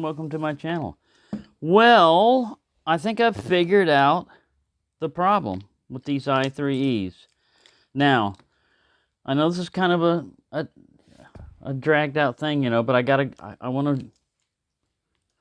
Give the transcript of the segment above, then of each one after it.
and welcome to my channel. Well, I think I've figured out the problem with these i3Es. Now, I know this is kind of a dragged out thing, but I want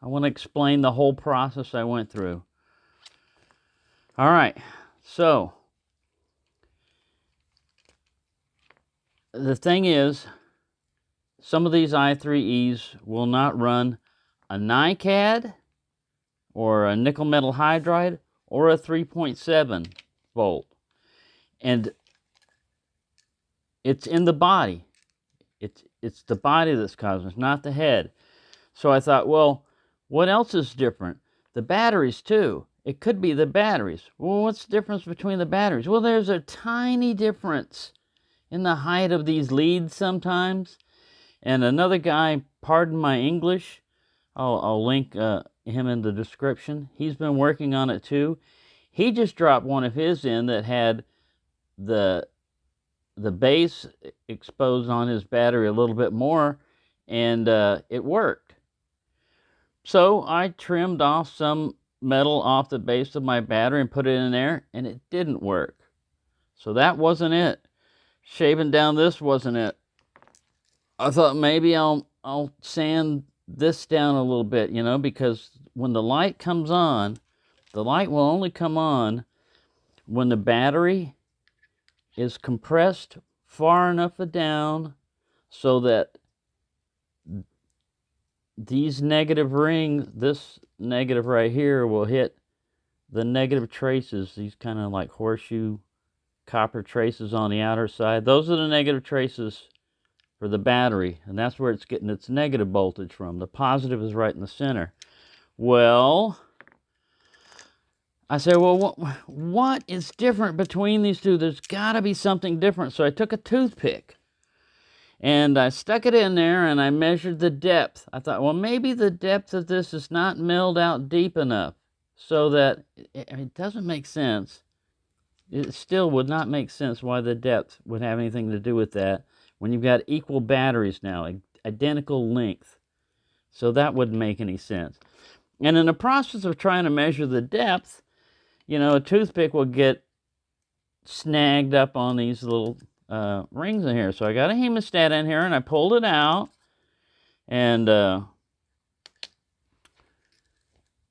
to explain the whole process I went through. All right, so the thing is, some of these i3Es will not run a NiCad or a nickel metal hydride or a 3.7 volt. And it's in the body. It's the body that's causing it, not the head. So I thought, well, what else is different? The batteries too. It could be the batteries. Well, what's the difference between the batteries? Well, there's a tiny difference in the height of these leads sometimes. And another guy, pardon my English, I'll link him in the description. He's been working on it too. He just dropped one of his in that had the base exposed on his battery a little bit more, and it worked. So I trimmed off some metal off the base of my battery and put it in there, and it didn't work. So that wasn't it. Shaving down this wasn't it. I thought maybe I'll sand this down a little bit, because when the light comes on, the light will only come on when the battery is compressed far enough down so that these negative rings, this negative right here, will hit the negative traces, these kind of like horseshoe copper traces on the outer side. Those are the negative traces for the battery, and that's where it's getting its negative voltage from. The positive is right in the center. Well, I said, well, what is different between these two? There's got to be something different. So I took a toothpick, and I stuck it in there, and I measured the depth. I thought, well, maybe the depth of this is not milled out deep enough, so that it doesn't make sense. It still would not make sense why the depth would have anything to do with that when you've got equal batteries now, identical length. So that wouldn't make any sense. And in the process of trying to measure the depth, a toothpick will get snagged up on these little rings in here. So I got a hemostat in here, and I pulled it out, and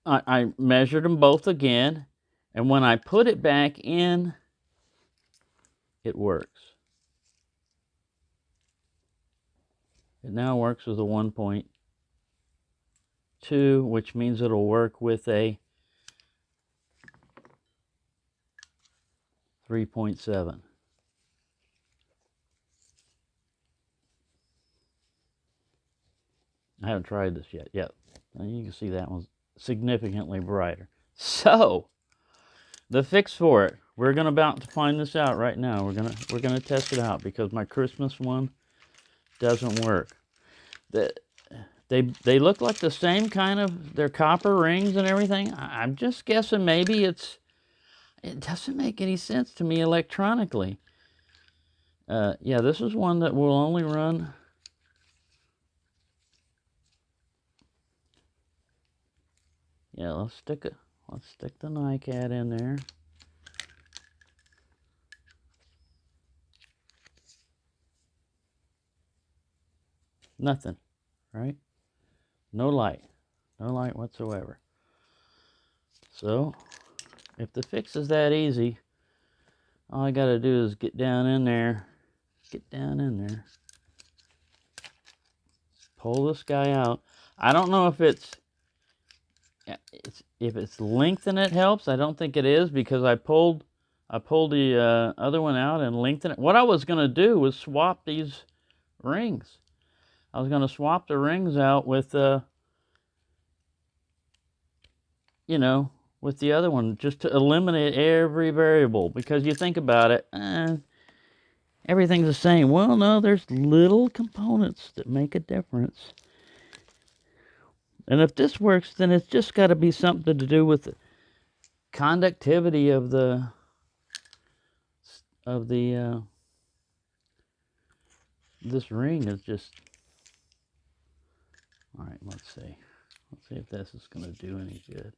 I measured them both again. And when I put it back in, it works. It now works with a 1.2, which means it'll work with a 3.7. I haven't tried this yet. Yep. You can see that one's significantly brighter. So, the fix for it. We're about to find this out right now. We're gonna test it out because my Christmas one doesn't work. They look like the same kind of, they're copper rings and everything. I'm just guessing maybe it doesn't make any sense to me electronically. Yeah, this is one that will only run. Yeah, let's stick the NiCad in there. Nothing, right? No light whatsoever. So, if the fix is that easy, all I gotta do is get down in there, pull this guy out. I don't know if it's length in it helps. I don't think it is, because I pulled the other one out and lengthened it. What I was gonna do was swap these rings. I was gonna swap the rings out with with the other one, just to eliminate every variable, because you think about it, everything's the same. Well, no, there's little components that make a difference. And if this works, then it's just got to be something to do with the conductivity of this ring is just, all right, let's see. Let's see if this is going to do any good.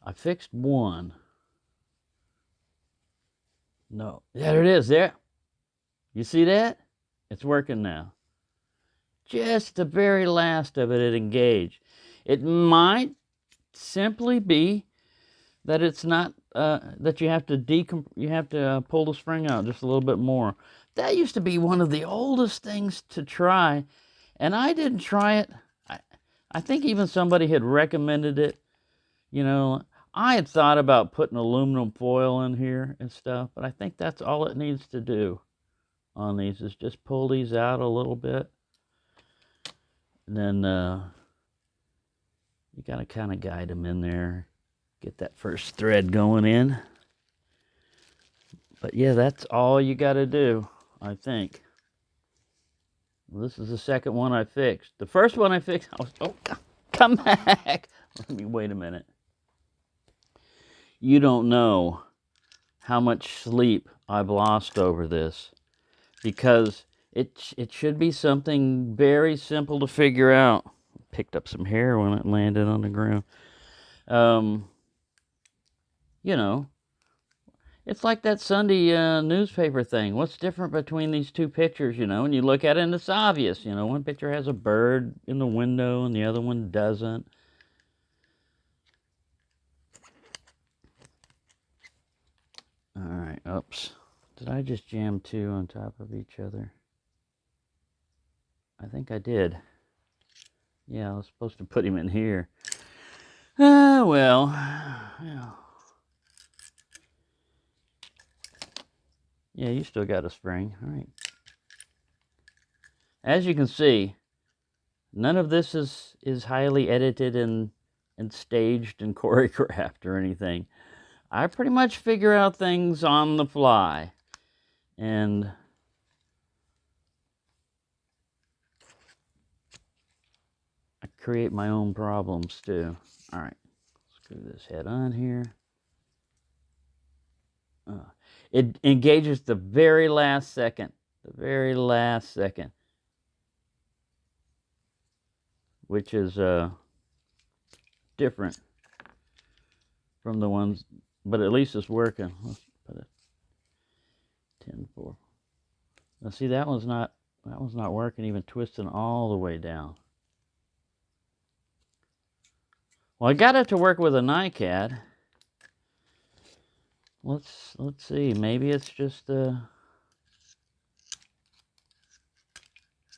I fixed one. No. There it is. There. You see that? It's working now. Just the very last of it engaged. It might simply be that it's not that you have to pull the spring out just a little bit more. That used to be one of the oldest things to try, and I didn't try it. I think even somebody had recommended it. You know, I had thought about putting aluminum foil in here and stuff, but I think that's all it needs to do on these is just pull these out a little bit. And then you got to kind of guide them in there. Get that first thread going in. But yeah, that's all you got to do, I think. Well, this is the second one I fixed. The first one I fixed, I was, oh, come back. Let me wait a minute. You don't know how much sleep I've lost over this, because it should be something very simple to figure out. Picked up some hair when it landed on the ground. You know, it's like that Sunday newspaper thing. What's different between these two pictures, you know? And you look at it and it's obvious, you know. One picture has a bird in the window and the other one doesn't. All right, oops. Did I just jam two on top of each other? I think I did. Yeah, I was supposed to put him in here. Well, yeah, you still got a spring. All right. As you can see, none of this is highly edited and staged and choreographed or anything. I pretty much figure out things on the fly. And I create my own problems too. All right, screw this head on here. It engages the very last second. The very last second. Which is different from the ones, but at least it's working. Let's put a 10-4. Now see, that one's not working, even twisting all the way down. Well, I got it to work with a NiCad. Let's see. Maybe it's just the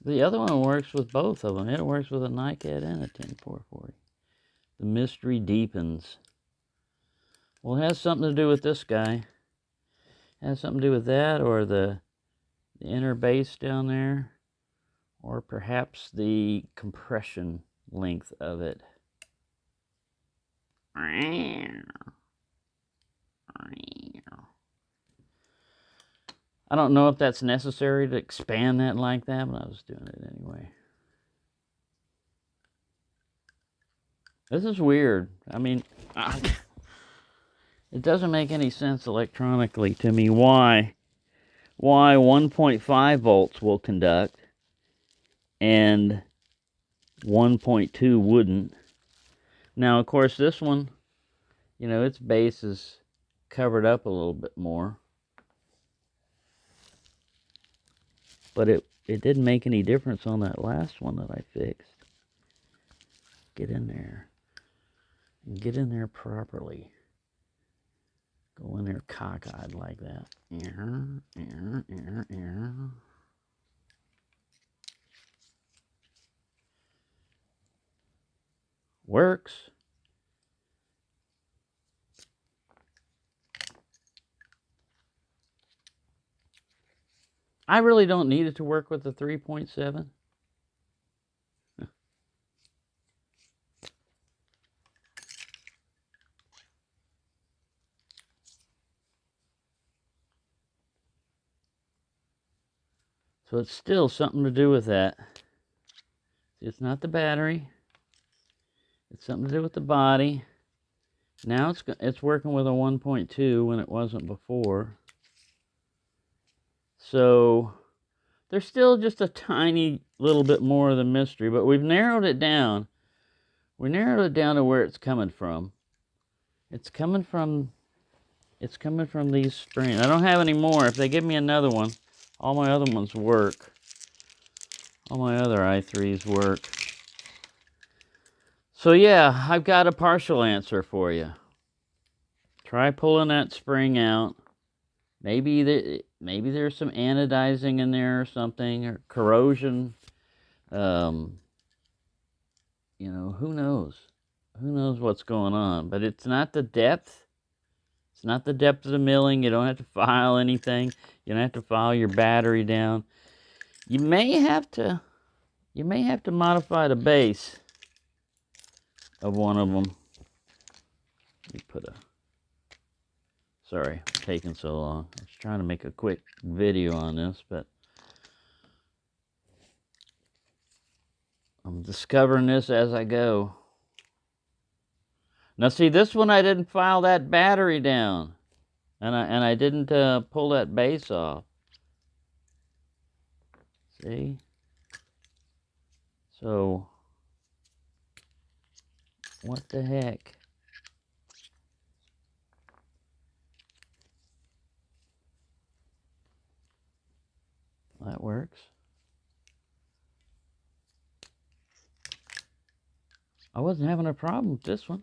other one works with both of them. It works with a NiCad and a 10-440. The mystery deepens. Well, it has something to do with this guy. It has something to do with that, or the inner base down there, or perhaps the compression length of it. I don't know if that's necessary to expand that like that, but I was doing it anyway. This is weird. I mean, it doesn't make any sense electronically to me why 1.5 volts will conduct and 1.2 wouldn't. Now, of course, this one, you know, its base is covered up a little bit more. But it didn't make any difference on that last one that I fixed. Get in there. Get in there properly. Go in there cockeyed like that. Works. I really don't need it to work with the 3.7. So it's still something to do with that. It's not the battery. It's something to do with the body. Now it's working with a 1.2 when it wasn't before. So there's still just a tiny little bit more of the mystery, but we've narrowed it down we narrowed it down to where it's coming from. It's coming from these springs. I don't have any more. If they give me another one, all my other ones work. All my other i3s work. So yeah, I've got a partial answer for you. Try pulling that spring out. Maybe there's some anodizing in there or something, or corrosion. You know, who knows? Who knows what's going on? But it's not the depth. It's not the depth of the milling. You don't have to file anything. You don't have to file your battery down. You may have to modify the base of one of them. Let me put a... Sorry, taking so long. I was trying to make a quick video on this, but I'm discovering this as I go. Now see, this one I didn't file that battery down, and I didn't pull that base off. See? So, what the heck? That works. I wasn't having a problem with this one.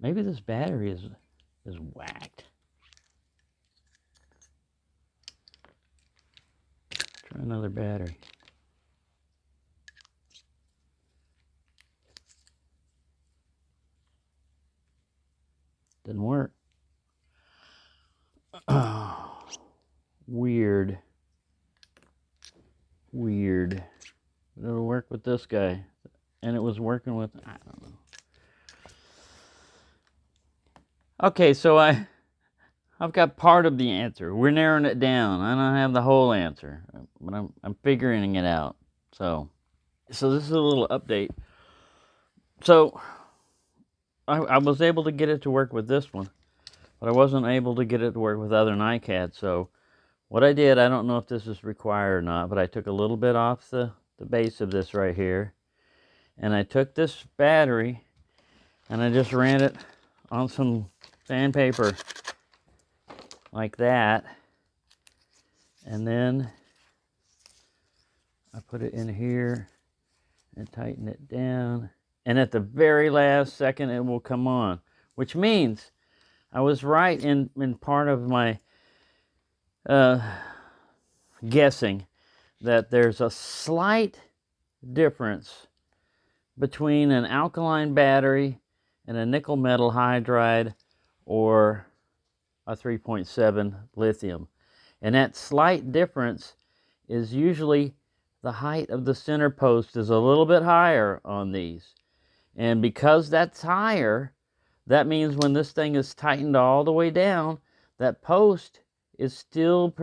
Maybe this battery is whacked. Try another battery. Didn't work. Weird. Weird. It'll work with this guy. And it was working with, I don't know. Okay, so I've got part of the answer. We're narrowing it down. I don't have the whole answer, but I'm figuring it out. So this is a little update. So I was able to get it to work with this one, but I wasn't able to get it to work with other NiCad. So what I did, I don't know if this is required or not, but I took a little bit off the base of this right here, and I took this battery and I just ran it on some sandpaper like that, and then I put it in here and tighten it down, and at the very last second it will come on, which means I was right in part of my guessing that there's a slight difference between an alkaline battery and a nickel metal hydride or a 3.7 lithium. And that slight difference is usually the height of the center post is a little bit higher on these. And because that's higher, that means when this thing is tightened all the way down, that post is still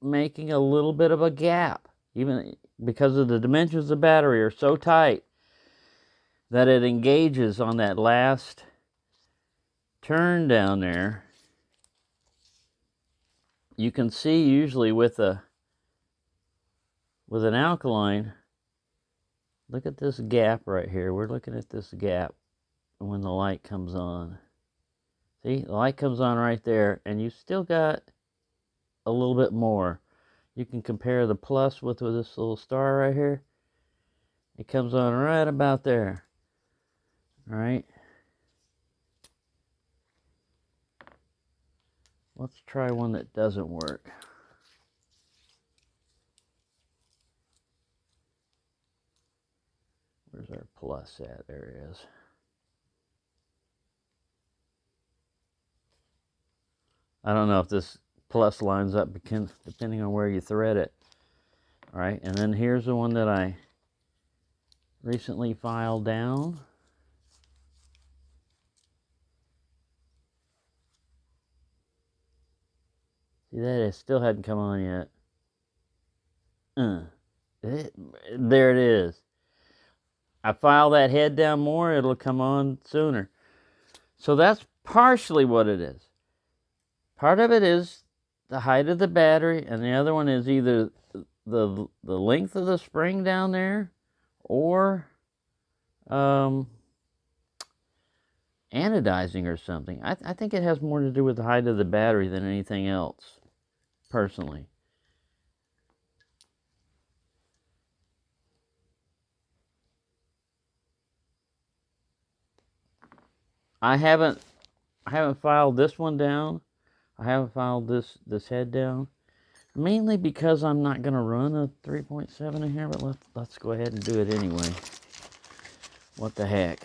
making a little bit of a gap, even because of the dimensions of the battery are so tight that it engages on that last turn down there. You can see usually with an alkaline, look at this gap right here. We're looking at this gap when the light comes on. See, the light comes on right there, and you still got a little bit more. You can compare the plus with this little star right here. It comes on right about there. All right. Let's try one that doesn't work. Where's our plus at? There it is. I don't know if this plus lines up depending on where you thread it. All right, and then here's the one that I recently filed down. See that? It still hadn't come on yet. There it is. I file that head down more, it'll come on sooner. So that's partially what it is. Part of it is the height of the battery, and the other one is either the length of the spring down there, or anodizing or something. I think it has more to do with the height of the battery than anything else, personally. I haven't filed this one down. I haven't filed this head down, mainly because I'm not going to run a 3.7 in here, but let's go ahead and do it anyway. What the heck?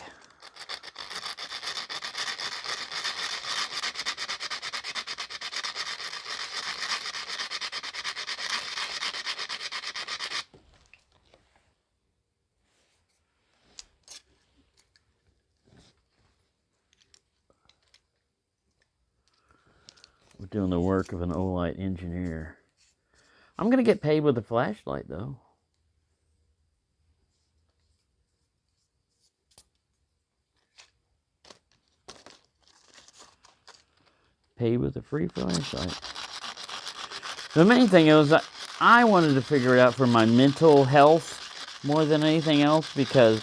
We're doing the work of an Olight engineer. I'm going to get paid with a flashlight, though. Paid with a free flashlight. The main thing is I wanted to figure it out for my mental health more than anything else, because,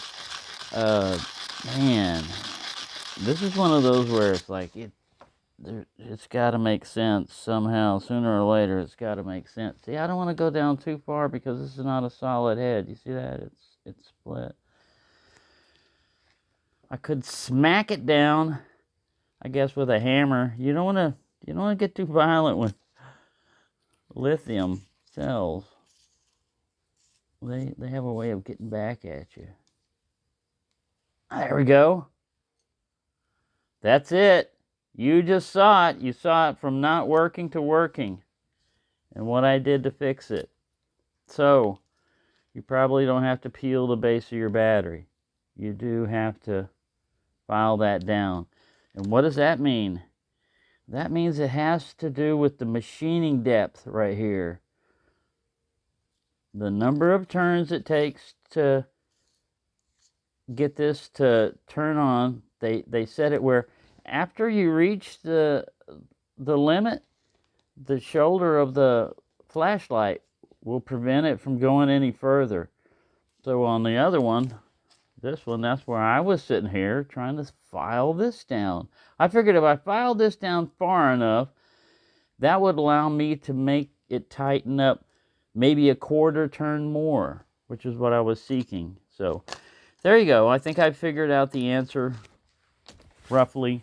man, this is one of those where it's like, it's got to make sense somehow. Sooner or later, it's got to make sense. See, I don't want to go down too far because this is not a solid head. You see that? It's split. I could smack it down, I guess, with a hammer. You don't want to get too violent with lithium cells. They have a way of getting back at you. There we go. That's it. You just saw it. You saw it from not working to working, and what I did to fix it. So, you probably don't have to peel the base of your battery. You do have to file that down. And what does that mean? That means it has to do with the machining depth right here. The number of turns it takes to get this to turn on. They set it where after you reach the limit, the shoulder of the flashlight will prevent it from going any further. So on the other one, this one, that's where I was sitting here trying to file this down. I figured if I filed this down far enough, that would allow me to make it tighten up maybe a quarter turn more, which is what I was seeking. So there you go. I think I figured out the answer roughly.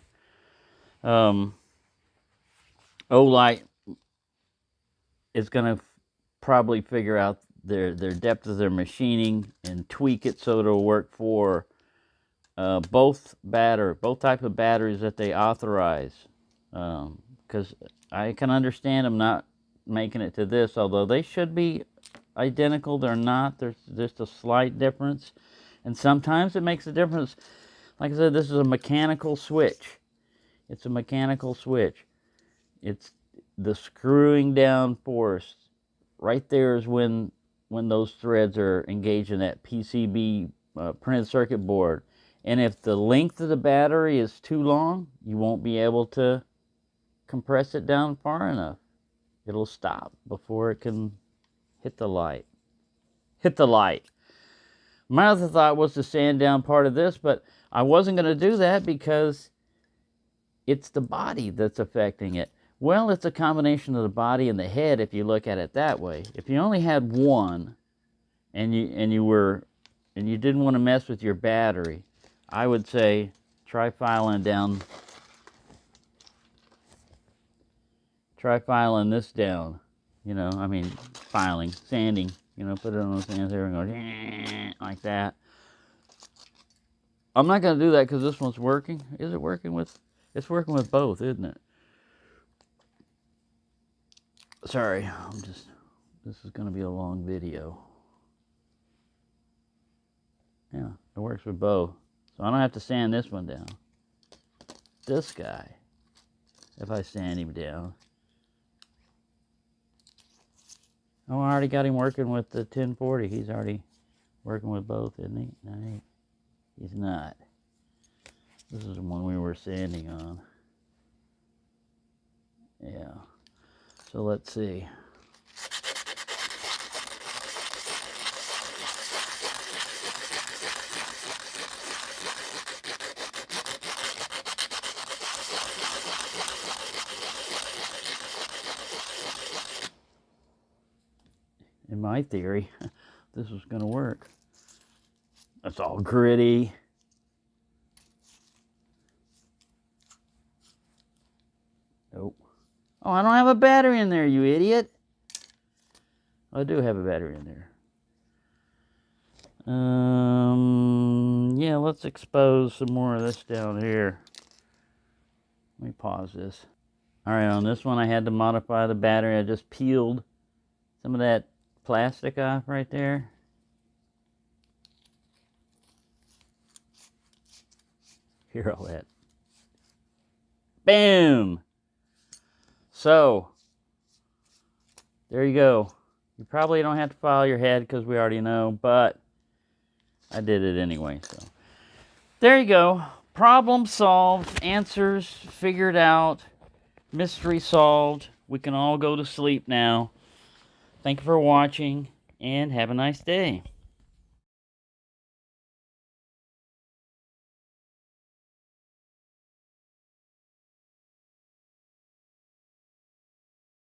Olight is going to probably figure out their depth of their machining and tweak it so it'll work for both type of batteries that they authorize. Because I can understand them not making it to this, although they should be identical. They're not. There's just a slight difference, and sometimes it makes a difference. Like I said, this is a mechanical switch. It's a mechanical switch. It's the screwing down force. Right there is when those threads are engaged in that PCB printed circuit board. And if the length of the battery is too long, you won't be able to compress it down far enough. It'll stop before it can hit the light. Hit the light. My other thought was to sand down part of this, but I wasn't going to do that because it's the body that's affecting it. Well, it's a combination of the body and the head if you look at it that way. If you only had one and you didn't want to mess with your battery, I would say try filing this down. You know, I mean, sanding, put it on the sand there and go like that. I'm not going to do that because this one's working. Is it working with? It's working with both, isn't it? Sorry, this is going to be a long video. Yeah, it works with both. So I don't have to sand this one down. This guy, if I sand him down. Oh, I already got him working with the 1040. He's already working with both, isn't he? No, he's not. This is the one we were sanding on. Yeah. So let's see. my theory, this was going to work. It's all gritty. Nope. Oh, I don't have a battery in there, you idiot. I do have a battery in there. Yeah, let's expose some more of this down here. Let me pause this. All right, on this one I had to modify the battery. I just peeled some of that plastic off right there. Hear all that. Boom! So, there you go. You probably don't have to file your head because we already know, but I did it anyway. So, there you go. Problem solved. Answers figured out. Mystery solved. We can all go to sleep now. Thank you for watching, and have a nice day.